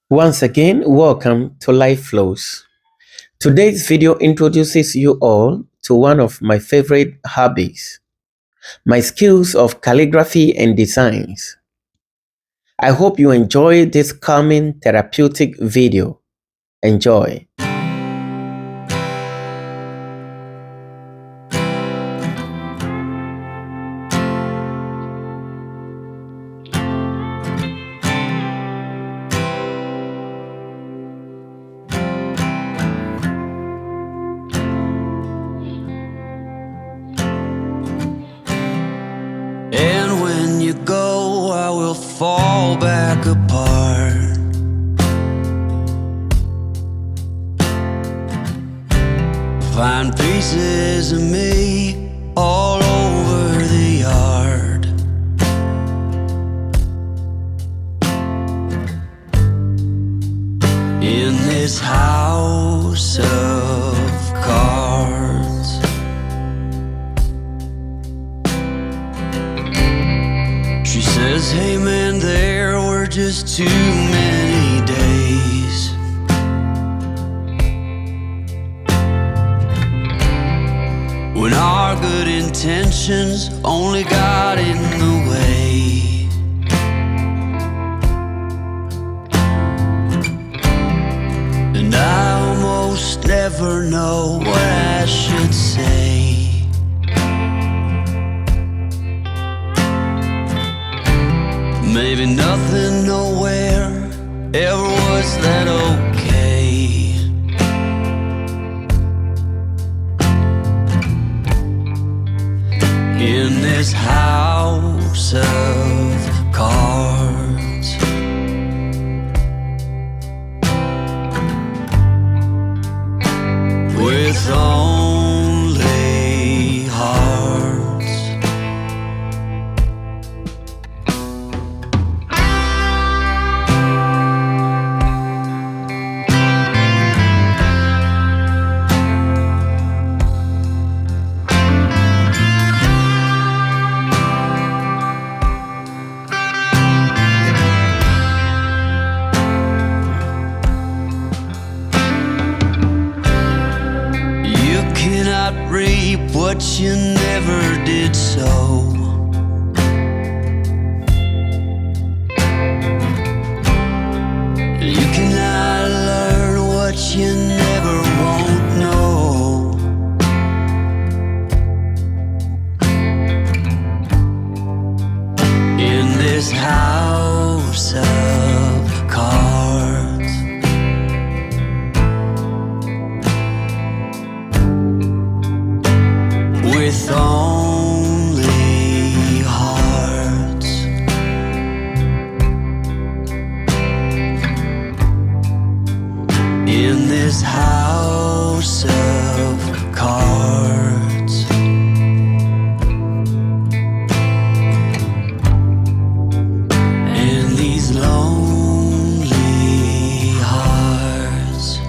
Once again, welcome to Life Flows. Today's video introduces you all to one of my favorite hobbies, my skills of calligraphy and designs. I hope you enjoy this calming therapeutic video. Enjoy. And when you go, I will fall back apart. Find pieces of me all over the yard. In this house of cards, she says, hey man, there were just too many days. When our good intentions only got in the way. And I almost never know what I should say. Maybe nothing nowhere ever was that okay. In this house of cards, with only hearts. You cannot reap what you never did sow. You cannot learn what you never won't know. In this house of cards, with only hearts. In this house of cards, and these lonely hearts.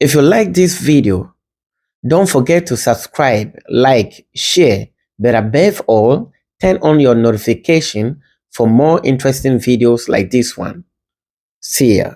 If you like this video, don't forget to subscribe, like, share, but above all, turn on your notification for more interesting videos like this one. See ya.